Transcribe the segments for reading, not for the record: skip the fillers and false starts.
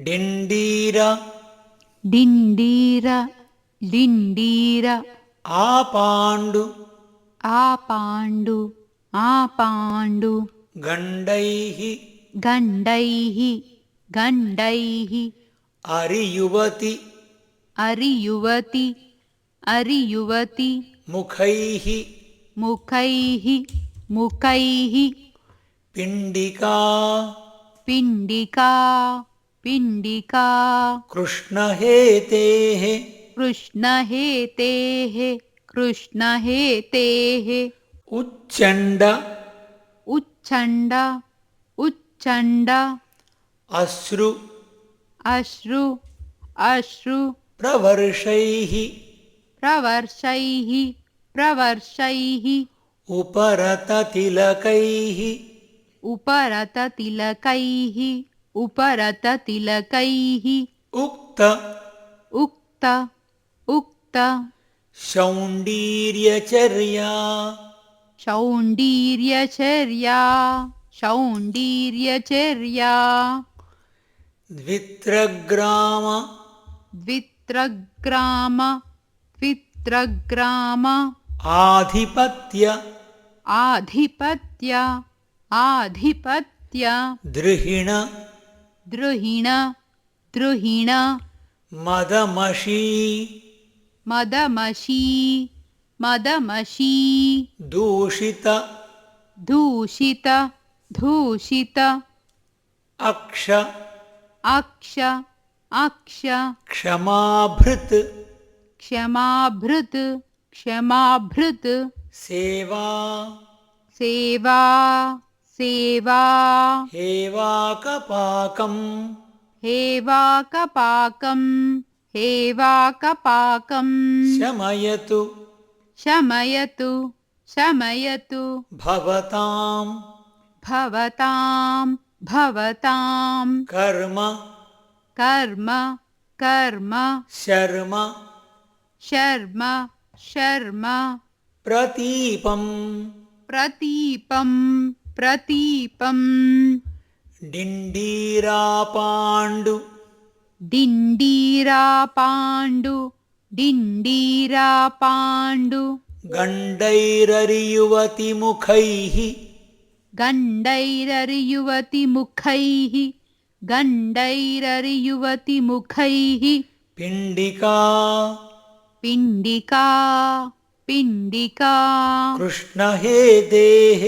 ಡಿಂಡೀರ ಡಿಂಡೀರ ಡಿಂಡೀರ ಆಪಾಂಡು ಆಪಾಂಡು ಆಪಾಂಡು ಗಂಡೈಃ ಗಂಡೈಃ ಗಂಡೈಃ ಅರಿಯುವತಿ ಅರಿಯುವತಿ ಅರಿಯುವತಿ ಮುಖೈಃ ಮುಖೈಃ ಮುಖೈಃ ಪಿಂಡಿಕಾ ಪಿಂಡಿಕಾ ಪಿಂಡಿಕಾ ಕೃಷ್ಣಹೇತೇಃ ಕೃಷ್ಣಹೇತೇಃ ಕೃಷ್ಣಹೇತೇಃ ಉಚ್ಚಂಡ ಉಚ್ಚಂಡ ಉಚ್ಚಂಡ ಅಶ್ರು ಅಶ್ರು ಅಶ್ರು ಪ್ರವರ್ಷೈಃ ಪ್ರವರ್ಷೈಃ ಪ್ರವರ್ಷೈಃ ಉಪರತತಿಲಕೈಃ ಉಪರತತಿಲಕೈಃ ಉಪರತತಿಲಕೈಃ ಉಕ್ತ ಉಕ್ತ ಉಕ್ತ ಶೌಂಡೀರ್ಯಚರ್ಯಾ ಶೌಂಡೀರ್ಯಚರ್ಯಾ ಶೌಂಡೀರ್ಯಚರ್ಯಾ ದ್ವಿತ್ರಗ್ರಾಮ ದ್ವಿತ್ರಗ್ರಾಮ ದ್ವಿತ್ರಗ್ರಾಮ ಆಧಿಪತ್ಯ ಆಧಿಪತ್ಯ ಆಧಿಪತ್ಯ ದೃಹಿಣ ದ್ರುಹಿಣ ದ್ರುಹಿಣ ಮದಮಷೀ ಮದಮಷೀ ಮದಮಷೀ ದೂಷಿತ ದೂಷಿತ ದೂಷಿತ ಅಕ್ಷ ಅಕ್ಷ ಅಕ್ಷ ಕ್ಷಮಾಭೃತ್ ಕ್ಷಮಾಭೃತ್ ಕ್ಷಮಾಭೃತ್ ಸೇವಾ ಸೇವಾ ಸೇವಾ ಹೇವಾಕಪಾಕಂ ಹೇವಾಕಪಾಕಂ ಹೇವಾಕಪಾಕಂ ಶಮಯತು ಶಮಯತು ಶಮಯತು ಭವತಾಂ ಭವತಾಂ ಭವತಾಂ ಕರ್ಮ ಕರ್ಮ ಕರ್ಮ ಶರ್ಮ ಶರ್ಮ ಶರ್ಮ ಪ್ರತೀಪಂ ಪ್ರತೀಪಂ ಪ್ರತೀಪಂ ಡಿಂಡೀರಾಪಾಂಡು ಡಿಂಡೀರಾಪಾಂಡು ಡಿಂಡೀರಾಪಾಂಡು ಗಂಡೈರರಿಯುವತಿ ಮುಖೈಃ ಗಂಡೈರರಿಯುವತಿ ಮುಖೈಃ ಗಂಡೈರರಿಯುವತಿ ಮುಖೈಃ ಪಿಂಡಿಕಾ ಪಿಂಡಿಕಾ ಪಿಂಡಿಕಾ ಕೃಷ್ಣಹೇತೇಃ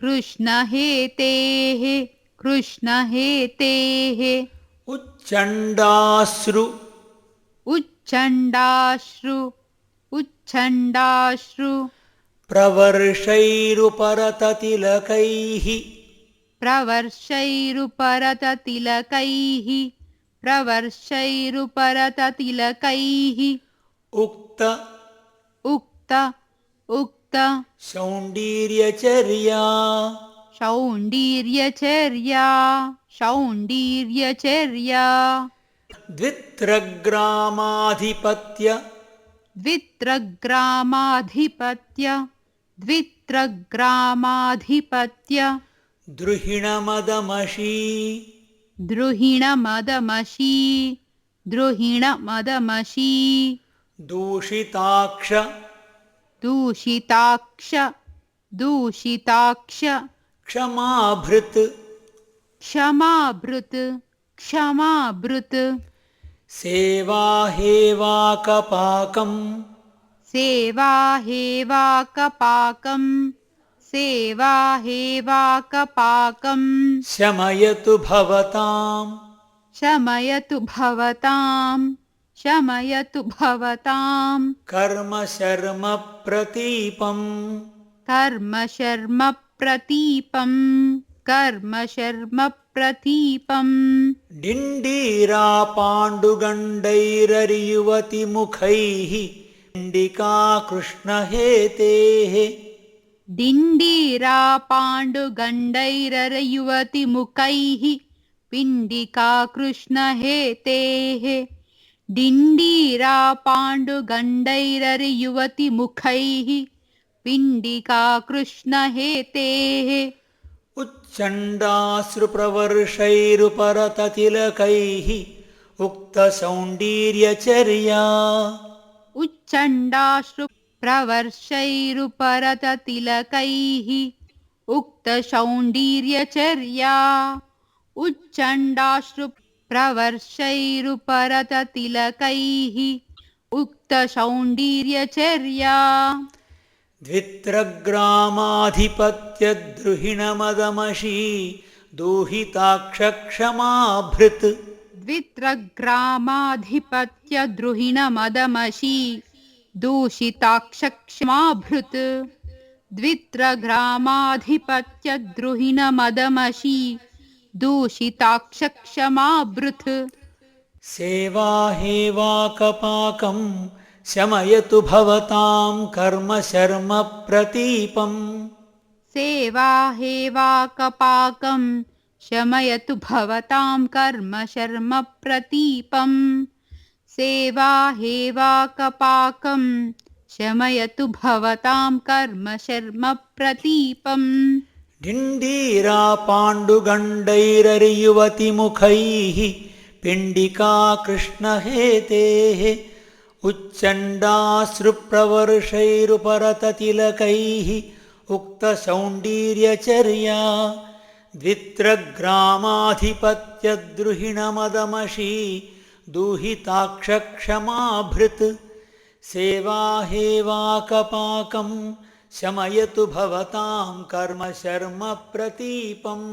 ಕೃಷ್ಣಹೇತೇಃ ಕೃಷ್ಣಹೇತೇಃ ಉಚ್ಚಂಡಾಶ್ರು ಉಚ್ಚಂಡಾಶ್ರು ಉಚ್ಚಂಡಾಶ್ರು ಪ್ರವರ್ಷೈರುಪರತತಿಲಕೈಃ ಪ್ರವರ್ಷೈರುಪರತತಿಲಕೈಃ ಪ್ರವರ್ಷೈರುಪರತತಿಲಕೈಃ ಉಕ್ತ ಉಕ್ತ ಉಕ್ತ ಶೌಂಡೀರ್ಯಚರ್ಯಾ ಶೌಂಡೀರ್ಯಚರ್ಯಾ ಶೌಂಡೀರ್ಯಚರ್ಯಾ ದ್ವಿತ್ರಗ್ರಾಮಾಧಿಪತ್ಯ ದ್ವಿತ್ರಗ್ರಾಮಾಧಿಪತ್ಯ ದ್ವಿತ್ರಗ್ರಾಮಾಧಿಪತ್ಯ ದೃಹಿಣಮದಮಷೀ ದ್ರುಹಿಣಮದಮಷೀ ದ್ರುಹಿಣಮದಮಷೀ ದೂಷಿತಾಕ್ಷ ದೂಷಿತಾಕ್ಷ ದೂಷಿತಾಕ್ಷ ಕ್ಷಮಾಭೃತ್ ಕ್ಷಮಾಭೃತ್ ಕ್ಷಮಾಭೃತ್ ಸೇವಾ ಹೇವಾಕಪಾಕಂ ಸೇವಾ ಹೇವಾಕಪಾಕಂ ಸೇವಾ ಹೇವಾಕಪಾಕಂ ಶಮಯತು ಭವತಾಂ ಶಮಯತು ಭವತಾಂ ಶಮಯತು ಭವತಾಂ ಕರ್ಮ ಶರ್ಮ ಪ್ರತೀಪಂ ಕರ್ಮ ಶರ್ಮ ಪ್ರತೀಪಂ ಕರ್ಮ ಶರ್ಮ ಪ್ರತೀಪಂ ಡಿಂಡೀರಾಪಾಂಡುಗಂಡೈರರಿಯುವತಿ ಮುಖೈಃ ಪಿಂಡಿಕಾ ಕೃಷ್ಣಹೇತೇಃ ಡಿಂಡೀರಾಪಾಂಡುಗಂಡೈರರಯುವತಿ ಮುಖೈಃ ಪಿಂಡಿಕಾ ಕೃಷ್ಣಹೇತೇಃ ಡಿಂಡೀರಾಪಾಂಡುಗಂಡೈರರಯುವತಿ ಮುಖೈಃ ಪಿಂಡಿಕಾ ಕೃಷ್ಣಹೇತೇಃ उच्चण्डाश्रुप्रवर्षैरुपरततिलकैः उक्तसौण्डीर्यचर्या उच्चण्डाश्रुप्रवर्षैरुपरततिलकैः उक्तशौण्डीर्यचर्या उच्चण्डाश्रुप्रवर्षैरुपरततिलकैः उक्तशौण्डीर्यचर्या द्वित्रग्रामाधिपत्यद्रुहिणमदमशी दूहिताक्षक्षमाभृत् द्वित्रग्रामाधिपत्यद्रुहिणमदमशी दूषिताक्षक्षमाभृत् द्वित्रग्रामाधिपत्यद्रुहिणमदमशी दूषिताक्षक्षमाभृत् सेवाहेवाकपाकं शमयतु भवतां कर्म शर्म प्रतीपम् सेवा हेवाकपाकं शमयतु भवतां कर्म शर्म प्रतीपम् सेवा हेवाकपाकं शमयतु भवतां कर्म शर्म प्रतीपम् ढिण्डीरा पाण्डुगण्डैररियुवतिमुखैः पिण्डिका कृष्णहेतेः उच्चण्डाश्रुप्रवर्षैरुपरततिलकैः उक्तशौण्डीर्यचर्या द्वित्रग्रामाधिपत्यद्रुहिणमदमशी दूहिताक्षक्षमाभृत् सेवाहेवाकपाकं शमयतु भवतां कर्म शर्म प्रतीपम्।